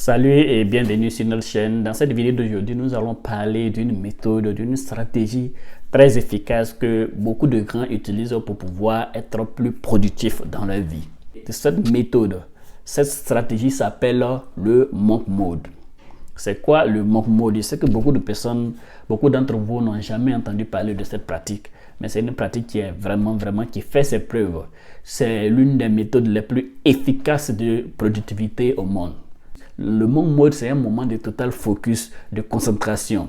Salut et bienvenue sur notre chaîne. Dans cette vidéo d'aujourd'hui, nous allons parler d'une méthode, d'une stratégie très efficace que beaucoup de gens utilisent pour pouvoir être plus productifs dans leur vie. Cette méthode, cette stratégie s'appelle le monk mode. C'est quoi le monk mode? C'est que beaucoup d'entre vous n'ont jamais entendu parler de cette pratique. Mais c'est une pratique qui est vraiment qui fait ses preuves. C'est l'une des méthodes les plus efficaces de productivité au monde. Le monk mode, c'est un moment de total focus, de concentration,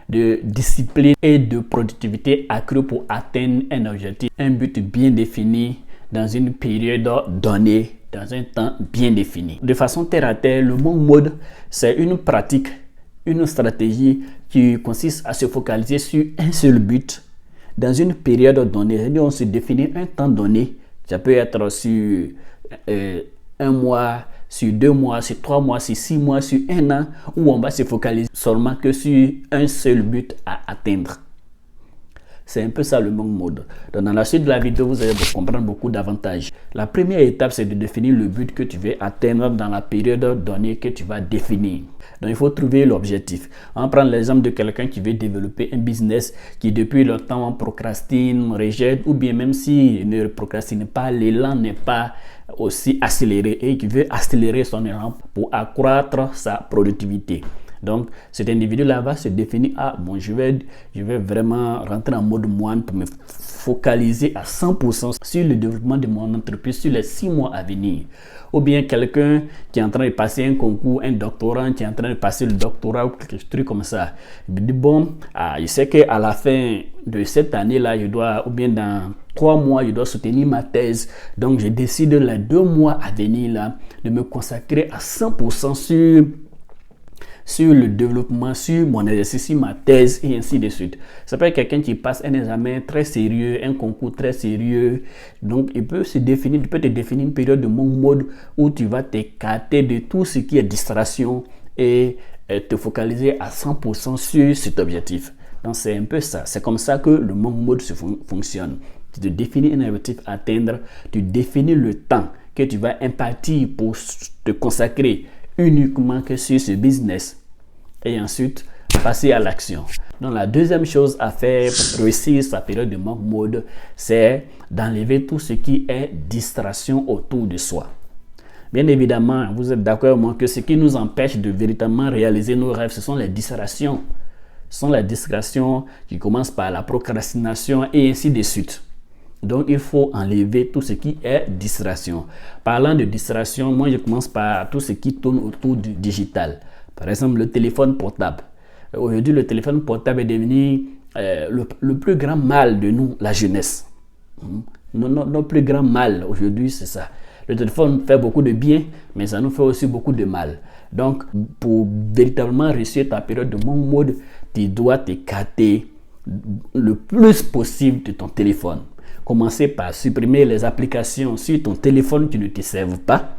de discipline et de productivité accrue pour atteindre un objectif, un but bien défini dans une période donnée, dans un temps bien défini. De façon terre à terre, le monk mode, c'est une pratique, une stratégie qui consiste à se focaliser sur un seul but dans une période donnée. C'est-à-dire on se définit un temps donné. Ça peut être sur un mois, sur 2 mois, sur 3 mois, sur 6 mois, sur 1 an, où on va se focaliser seulement que sur un seul but à atteindre. C'est un peu ça le monk mode. Donc dans la suite de la vidéo, vous allez comprendre beaucoup d'avantages. La première étape, c'est de définir le but que tu veux atteindre dans la période donnée que tu vas définir. Donc il faut trouver l'objectif. On va prendre l'exemple de quelqu'un qui veut développer un business qui depuis longtemps procrastine, rejette, ou bien même s'il ne procrastine pas, l'élan n'est pas aussi accéléré et qui veut accélérer son élan pour accroître sa productivité. Donc, cet individu-là va se définir, je vais vraiment rentrer en mode moine pour me focaliser à 100% sur le développement de mon entreprise sur les 6 mois à venir. Ou bien quelqu'un qui est en train de passer un concours, un doctorant qui est en train de passer le doctorat ou quelque chose comme ça. Il dit je sais qu'à la fin de cette année-là, ou bien dans 3 mois, je dois soutenir ma thèse. Donc, je décide les 2 mois à venir là, de me consacrer à 100% sur le développement, sur mon exercice, sur ma thèse et ainsi de suite. Ça peut être quelqu'un qui passe un examen très sérieux, un concours très sérieux. Donc, il peut te définir une période de monk mode où tu vas t'écarter de tout ce qui est distraction et te focaliser à 100% sur cet objectif. Donc, c'est un peu ça. C'est comme ça que le monk mode fonctionne. Tu te définis un objectif à atteindre, tu définis le temps que tu vas impartir pour te consacrer uniquement que sur ce business et ensuite passer à l'action. Donc la deuxième chose à faire pour réussir sa période de monk mode, c'est d'enlever tout ce qui est distraction autour de soi. Bien évidemment, vous êtes d'accord avec moi que ce qui nous empêche de véritablement réaliser nos rêves, ce sont les distractions. Ce sont les distractions qui commencent par la procrastination et ainsi de suite. Donc, il faut enlever tout ce qui est distraction. Parlant de distraction, moi, je commence par tout ce qui tourne autour du digital. Par exemple, le téléphone portable. Aujourd'hui, le téléphone portable est devenu le plus grand mal de nous, la jeunesse. Notre plus grand mal aujourd'hui, c'est ça. Le téléphone fait beaucoup de bien, mais ça nous fait aussi beaucoup de mal. Donc, pour véritablement réussir ta période de monk mode, tu dois t'écarter le plus possible de ton téléphone. Commencer par supprimer les applications sur ton téléphone qui ne te servent pas.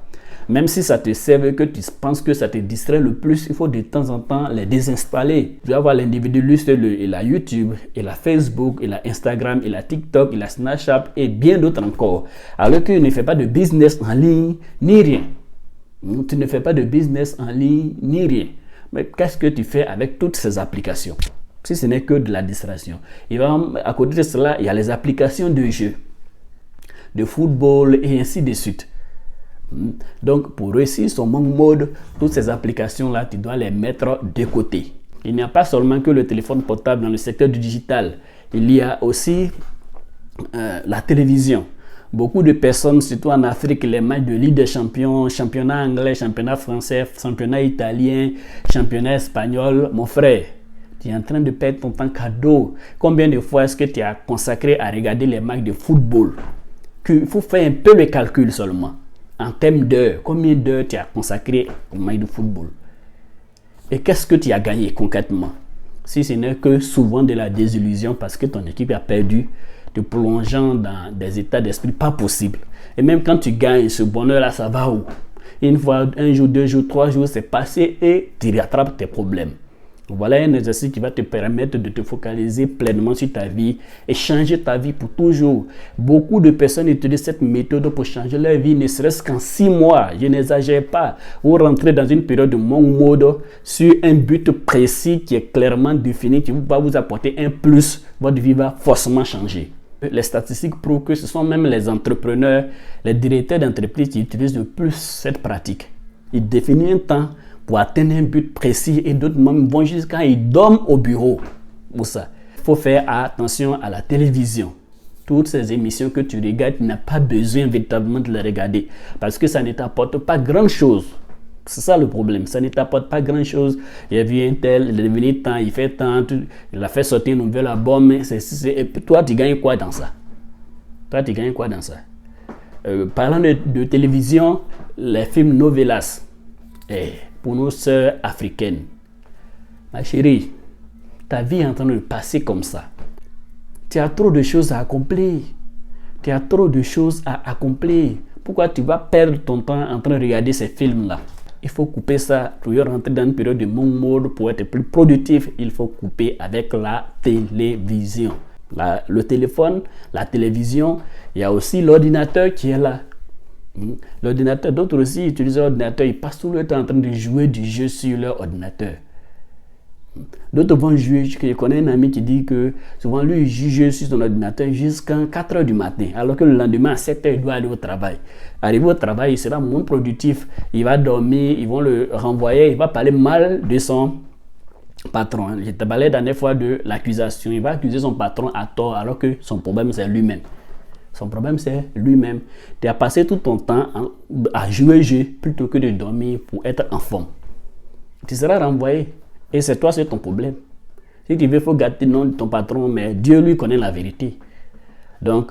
Même si ça te sert et que tu penses que ça te distrait le plus, il faut de temps en temps les désinstaller. Tu vas voir l'individu, lui, il a YouTube, il a Facebook, il a Instagram, il a TikTok, il a Snapchat et bien d'autres encore. Alors qu'il ne fait pas de business en ligne ni rien. Tu ne fais pas de business en ligne ni rien. Mais qu'est-ce que tu fais avec toutes ces applications? Si ce n'est que de la distraction. À côté de cela, il y a les applications de jeux, de football et ainsi de suite. Donc, pour réussir son monk mode, toutes ces applications-là, tu dois les mettre de côté. Il n'y a pas seulement que le téléphone portable dans le secteur du digital. Il y a aussi la télévision. Beaucoup de personnes, surtout en Afrique, les matchs de Ligue des Champions, championnat anglais, championnat français, championnat italien, championnat espagnol, mon frère, tu es en train de perdre ton temps cadeau. Combien de fois est-ce que tu as consacré à regarder les matchs de football? Il faut faire un peu le calcul seulement. En termes d'heures, combien d'heures tu as consacré au match de football? Et qu'est-ce que tu as gagné concrètement? Si ce n'est que souvent de la désillusion parce que ton équipe a perdu, te plongeant dans des états d'esprit pas possibles. Et même quand tu gagnes, ce bonheur-là, ça va où? Une fois, 1 jour, 2 jours, 3 jours, c'est passé et tu rattrapes tes problèmes. Voilà un exercice qui va te permettre de te focaliser pleinement sur ta vie et changer ta vie pour toujours. Beaucoup de personnes utilisent cette méthode pour changer leur vie, ne serait-ce qu'en 6 mois. Je n'exagère pas. Vous rentrez dans une période de monk mode sur un but précis qui est clairement défini, qui va vous apporter un plus. Votre vie va forcément changer. Les statistiques prouvent que ce sont même les entrepreneurs, les directeurs d'entreprise qui utilisent le plus cette pratique. Ils définissent un temps pour atteindre un but précis et d'autres même vont jusqu'à ils dorment au bureau pour ça. Il faut faire attention à la télévision. Toutes ces émissions que tu regardes, tu n'as pas besoin véritablement de les regarder parce que ça ne t'apporte pas grand-chose. C'est ça le problème, ça ne t'apporte pas grand-chose. Il a vu un tel, il est devenu tant, il fait tant, il a fait sortir un nouvel album, et toi tu gagnes quoi dans ça? Toi tu gagnes quoi dans ça? Parlant de télévision, les films novelas. Pour nos sœurs africaines, ma chérie, ta vie est en train de passer comme ça. Tu as trop de choses à accomplir. Tu as trop de choses à accomplir. Pourquoi tu vas perdre ton temps en train de regarder ces films-là? Il faut couper ça pour rentrer dans une période de monk mode pour être plus productif. Il faut couper avec la télévision. Le téléphone, la télévision, il y a aussi l'ordinateur qui est là. L'ordinateur, d'autres aussi utilisent l'ordinateur, ils passent tout le temps en train de jouer du jeu sur leur ordinateur. D'autres vont jouer, je connais un ami qui dit que souvent lui il joue sur son ordinateur jusqu'à 4 h du matin, alors que le lendemain à 7 h il doit aller au travail. Arrivé au travail, il sera moins productif, il va dormir, ils vont le renvoyer, il va parler mal de son patron. Je te parlais la dernière fois de l'accusation, il va accuser son patron à tort alors que son problème c'est lui-même. Son problème, c'est lui-même. Tu as passé tout ton temps à jouer jeu plutôt que de dormir pour être en forme. Tu seras renvoyé. Et c'est toi, c'est ton problème. Si tu veux, il faut gâter le nom de ton patron, mais Dieu lui connaît la vérité. Donc,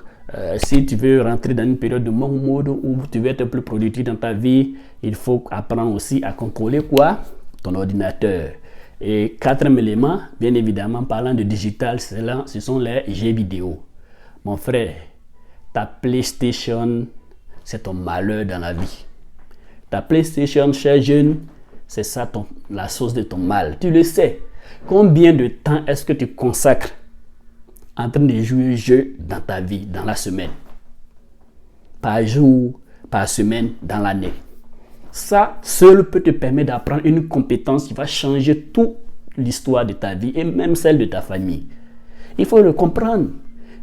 si tu veux rentrer dans une période de monk mode où tu veux être plus productif dans ta vie, il faut apprendre aussi à contrôler quoi? Ton ordinateur. Et quatrième élément, bien évidemment, parlant de digital, ce sont les jeux vidéo. Mon frère, ta PlayStation, c'est ton malheur dans la vie. Ta PlayStation, cher jeune, c'est ça la source de ton mal. Tu le sais. Combien de temps est-ce que tu consacres en train de jouer au jeu dans ta vie, dans la semaine? Par jour, par semaine, dans l'année. Ça seul peut te permettre d'apprendre une compétence qui va changer toute l'histoire de ta vie et même celle de ta famille. Il faut le comprendre.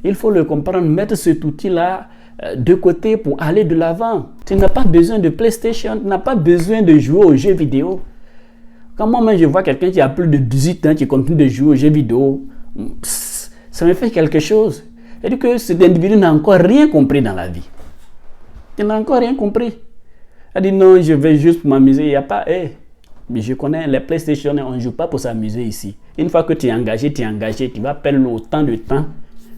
Il faut le comprendre, mettre cet outil-là de côté pour aller de l'avant. Tu n'as pas besoin de PlayStation, tu n'as pas besoin de jouer aux jeux vidéo. Quand moi, je vois quelqu'un qui a plus de 18 ans qui continue de jouer aux jeux vidéo, ça me fait quelque chose. C'est-à-dire que cet individu n'a encore rien compris dans la vie. Il n'a encore rien compris. Il dit non, je vais juste m'amuser. Il n'y a pas... Mais je connais les PlayStation, on ne joue pas pour s'amuser ici. Une fois que tu es engagé, tu vas perdre autant de temps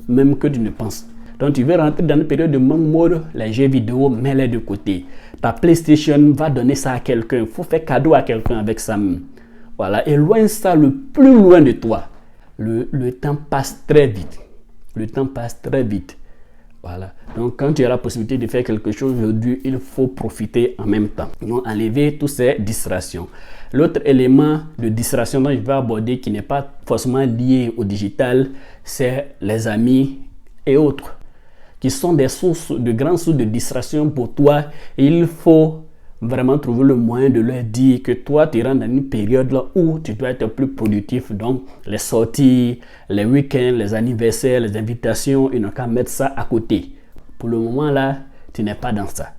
même que tu ne penses. Donc tu veux rentrer dans une période de monk mode, les jeux vidéo, mets-les de côté. Ta PlayStation va donner ça à quelqu'un. Il faut faire cadeau à quelqu'un avec ça. Voilà, éloigne ça le plus loin de toi. Le temps passe très vite. Le temps passe très vite. Voilà. Donc quand tu as la possibilité de faire quelque chose aujourd'hui, il faut profiter en même temps. Donc enlever toutes ces distractions. L'autre élément de distraction dont je vais aborder qui n'est pas forcément lié au digital, c'est les amis et autres, qui sont des sources, de grandes sources de distraction pour toi. Et il faut vraiment trouver le moyen de leur dire que toi, tu rentres dans une période là où tu dois être plus productif. Donc, les sorties, les week-ends, les anniversaires, les invitations, ils n'ont qu'à mettre ça à côté. Pour le moment là, tu n'es pas dans ça.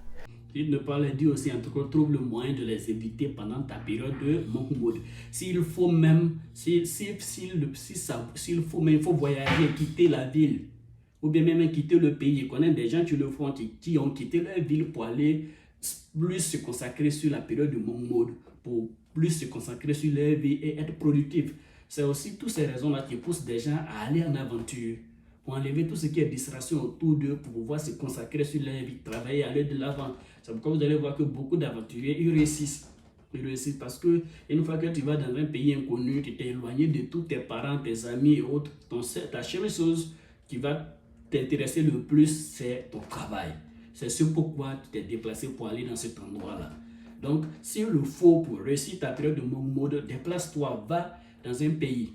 Il ne pas leur dire aussi, en tout cas, trouve le moyen de les éviter pendant ta période de monk mode. S'il faut même, s'il faut voyager, quitter la ville, ou bien même quitter le pays. Je connais des gens qui le font, qui ont quitté leur ville pour aller plus se consacrer sur la période de monk mode, pour plus se consacrer sur leur vie et être productif. C'est aussi toutes ces raisons-là qui poussent des gens à aller en aventure, pour enlever tout ce qui est distraction autour d'eux, pour pouvoir se consacrer sur leur vie, travailler, aller de l'avant. C'est pourquoi vous allez voir que beaucoup d'aventuriers, ils réussissent. Ils réussissent parce que une fois que tu vas dans un pays inconnu, tu t'es éloigné de tous tes parents, tes amis et autres, ta seule chose qui va t'intéresser le plus, c'est ton travail. C'est ce pourquoi tu t'es déplacé pour aller dans cet endroit-là. Donc, s'il le faut pour réussir ta période de monk mode, déplace-toi, va dans un pays.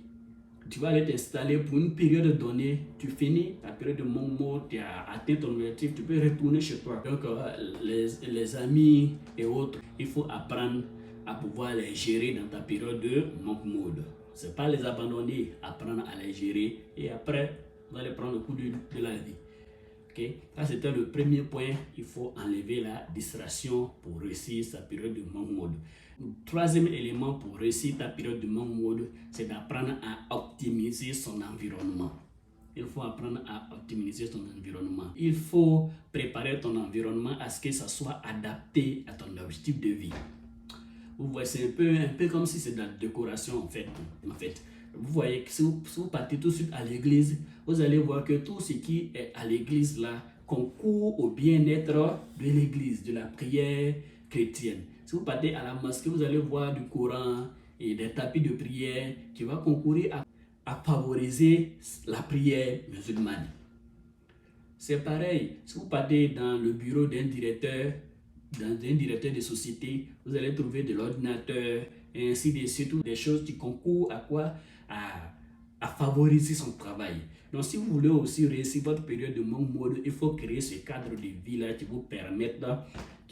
Tu vas aller t'installer pour une période donnée, tu finis ta période de monk mode, tu as atteint ton objectif, tu peux retourner chez toi. Donc les amis et autres, il faut apprendre à pouvoir les gérer dans ta période de monk mode. C'est pas les abandonner, apprendre à les gérer et après, vous allez prendre le coup de la vie. Okay? Ça, c'était le premier point. Il faut enlever la distraction pour réussir sa période de monk mode. Le troisième élément pour réussir ta période de monk mode, c'est d'apprendre à optimiser son environnement. Il faut apprendre à optimiser ton environnement. Il faut préparer ton environnement à ce que ça soit adapté à ton objectif de vie. Vous voyez, c'est un peu comme si c'est de la décoration en fait. Vous voyez que si vous partez tout de suite à l'église, vous allez voir que tout ce qui est à l'église là concourt au bien-être de l'église, de la prière chrétienne. Si vous partez à la mosquée, vous allez voir du Coran et des tapis de prière qui vont concourir à favoriser la prière musulmane. C'est pareil, si vous partez dans le bureau d'un directeur de société, vous allez trouver de l'ordinateur et ainsi de suite, des choses qui concourent à quoi? À favoriser son travail. Donc si vous voulez aussi réussir votre période de monk mode, il faut créer ce cadre de vie là qui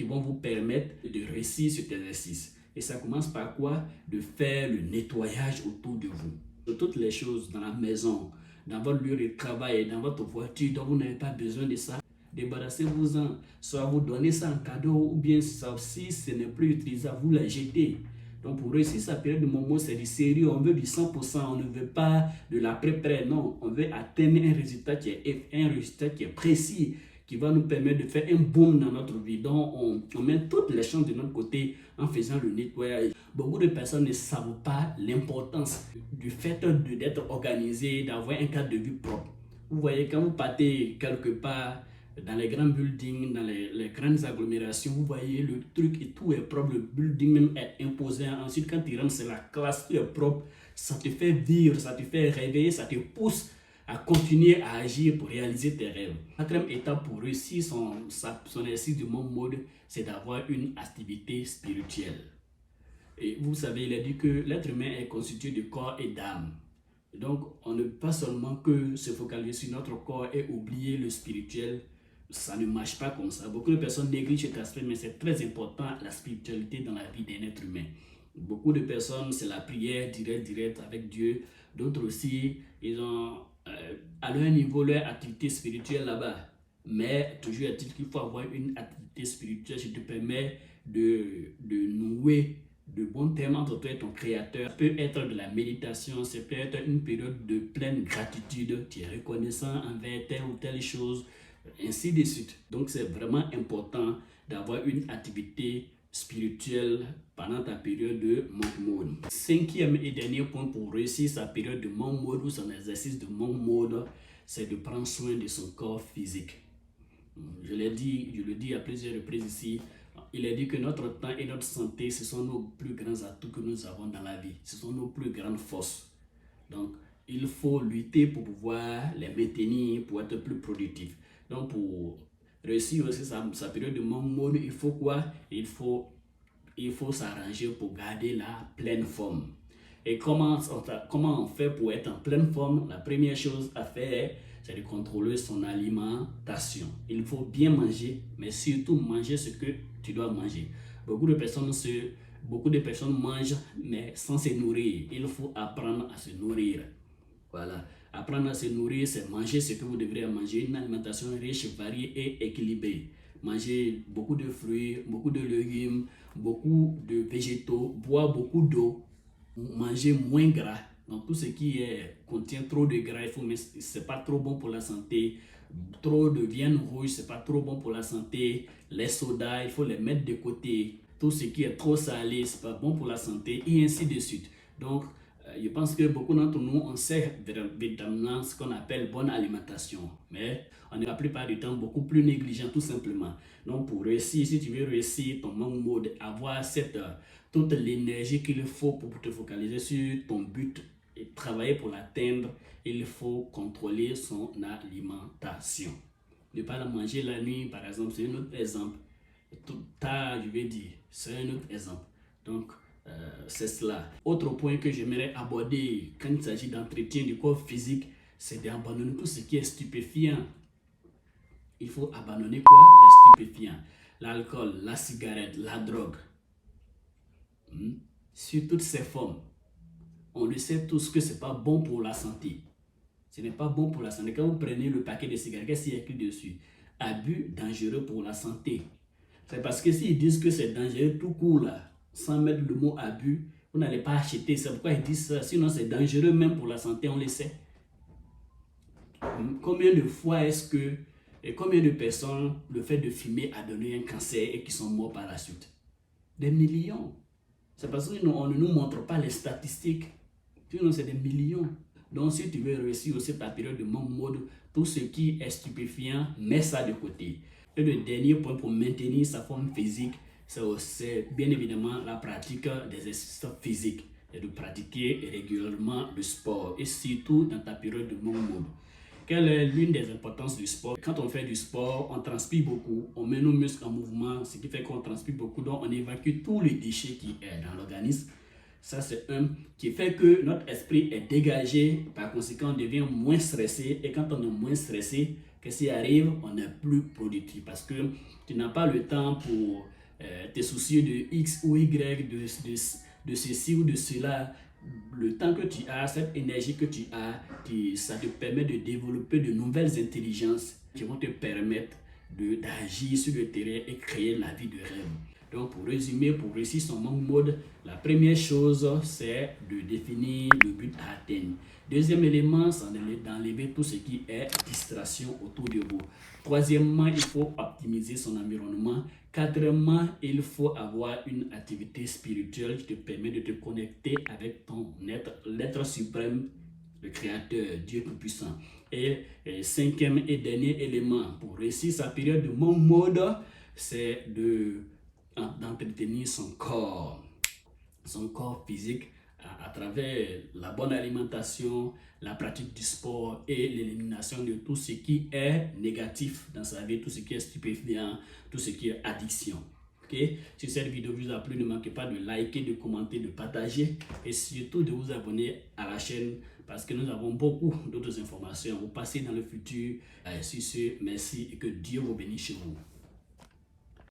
vont vous permettre de réussir cet exercice. Et ça commence par quoi? De faire le nettoyage autour de vous. De toutes les choses dans la maison, dans votre lieu de travail, dans votre voiture dont vous n'avez pas besoin de ça, débarrassez-vous-en. Soit vous donnez ça en cadeau ou bien si ce n'est plus utilisable, vous la jetez. Donc pour réussir sa période de moment, c'est du sérieux. On veut du 100%, on ne veut pas de l'après-près. Non, on veut atteindre un résultat qui est précis, qui va nous permettre de faire un boom dans notre vie. Donc on met toutes les chances de notre côté en faisant le nettoyage. Beaucoup de personnes ne savent pas l'importance du fait d'être organisé, d'avoir un cadre de vie propre. Vous voyez, quand vous partez quelque part, dans les grands buildings, dans les grandes agglomérations, vous voyez le truc et tout est propre, le building même est imposant. Ensuite, quand tu rentres, c'est la classe, tout est propre, ça te fait vivre, ça te fait rêver, ça te pousse à continuer à agir pour réaliser tes rêves. La quatrième étape pour réussir son exercice du monk mode, c'est d'avoir une activité spirituelle. Et vous savez, il a dit que l'être humain est constitué de corps et d'âme. Donc, on ne peut pas seulement que se focaliser sur notre corps et oublier le spirituel. Ça ne marche pas comme ça. Beaucoup de personnes négligent cet aspect, mais c'est très important, la spiritualité dans la vie d'un être humain. Beaucoup de personnes, c'est la prière directe avec Dieu. D'autres aussi, ils ont à leur niveau leur activité spirituelle là-bas. Mais toujours est-il qu'il faut avoir une activité spirituelle qui te permet de nouer de bons termes entre toi et ton créateur. Ça peut être de la méditation, ça peut être une période de pleine gratitude, tu es reconnaissant envers telle ou telle chose, ainsi de suite. Donc c'est vraiment important d'avoir une activité spirituelle pendant ta période de monk mode. Cinquième et dernier point pour réussir sa période de monk mode ou son exercice de monk mode, c'est de prendre soin de son corps physique. Je le dis à plusieurs reprises ici. Il a dit que notre temps et notre santé, ce sont nos plus grands atouts que nous avons dans la vie. Ce sont nos plus grandes forces. Donc, il faut lutter pour pouvoir les maintenir, pour être plus productif. Donc, pour réussir aussi sa période de monk mode, il faut quoi? Il faut s'arranger pour garder la pleine forme. Et comment on fait pour être en pleine forme? La première chose à faire, c'est de contrôler son alimentation. Il faut bien manger, mais surtout manger ce que tu dois manger. Beaucoup de personnes mangent, mais sans se nourrir. Il faut apprendre à se nourrir. Voilà. Apprendre à se nourrir, c'est manger ce que vous devrez manger. Une alimentation riche, variée et équilibrée. Manger beaucoup de fruits, beaucoup de légumes, beaucoup de végétaux, boire beaucoup d'eau, manger moins gras. Donc tout ce qui contient trop de gras, c'est pas trop bon pour la santé. Trop de viande rouge, c'est pas trop bon pour la santé. Les sodas, il faut les mettre de côté. Tout ce qui est trop salé, c'est pas bon pour la santé et ainsi de suite. Donc je pense que beaucoup d'entre nous, on sait véritablement ce qu'on appelle bonne alimentation. Mais on est la plupart du temps beaucoup plus négligent tout simplement. Donc pour réussir, si tu veux réussir ton monk mode, avoir toute l'énergie qu'il faut pour te focaliser sur ton but et travailler pour l'atteindre, il faut contrôler son alimentation. Ne pas la manger la nuit, par exemple, c'est un autre exemple. Tout tard, je vais dire, c'est un autre exemple. Donc, c'est cela. Autre point que j'aimerais aborder quand il s'agit d'entretien du corps physique, c'est d'abandonner tout ce qui est stupéfiant. Il faut abandonner quoi? Les stupéfiants. L'alcool, la cigarette, la drogue. Sur toutes ces formes. On le sait tous que ce n'est pas bon pour la santé. Ce n'est pas bon pour la santé. Quand vous prenez le paquet de cigarettes, qu'est-ce qu'il y a écrit dessus? Abus dangereux pour la santé. C'est parce que s'ils disent que c'est dangereux tout court là, sans mettre le mot abus, vous n'allez pas acheter. C'est pourquoi ils disent ça. Sinon, c'est dangereux même pour la santé, on le sait. Combien de fois est-ce que, et combien de personnes le fait de fumer a donné un cancer et qui sont morts par la suite? Des millions. C'est parce qu'on ne nous montre pas les statistiques. Sinon, c'est des millions. Donc, si tu veux réussir aussi ta période de monk mode, tout ce qui est stupéfiant, mets ça de côté. Et le dernier point pour maintenir sa forme physique, c'est bien évidemment la pratique des exercices physiques et de pratiquer régulièrement le sport et surtout dans ta période de monk mode. Quelle est l'une des importances du sport? Quand on fait du sport, on transpire beaucoup, on met nos muscles en mouvement, ce qui fait qu'on transpire beaucoup, donc on évacue tous les déchets qui sont dans l'organisme. Ça, c'est un qui fait que notre esprit est dégagé, par conséquent, on devient moins stressé. Et quand on est moins stressé, qu'est-ce qui arrive? On est plus productif parce que tu n'as pas le temps pour te soucier de X ou Y, de ceci ou de cela. Le temps que tu as, cette énergie que tu as, ça te permet de développer de nouvelles intelligences qui vont te permettre d'agir sur le terrain et créer la vie de rêve. Donc, pour résumer, pour réussir son monk mode, la première chose, c'est de définir le but à atteindre. Deuxième élément, c'est d'enlever tout ce qui est distraction autour de vous. Troisièmement, il faut optimiser son environnement. Quatrièmement, il faut avoir une activité spirituelle qui te permet de te connecter avec ton être, l'être suprême, le Créateur, Dieu Tout-Puissant. Et cinquième et dernier élément, pour réussir sa période de monk mode, c'est d'entretenir son corps physique à travers la bonne alimentation, la pratique du sport et l'élimination de tout ce qui est négatif dans sa vie, tout ce qui est stupéfiant, tout ce qui est addiction. Okay? Si cette vidéo vous a plu, ne manquez pas de liker, de commenter, de partager et surtout de vous abonner à la chaîne parce que nous avons beaucoup d'autres informations à vous passer dans le futur. Sur ce, merci et que Dieu vous bénisse chez vous.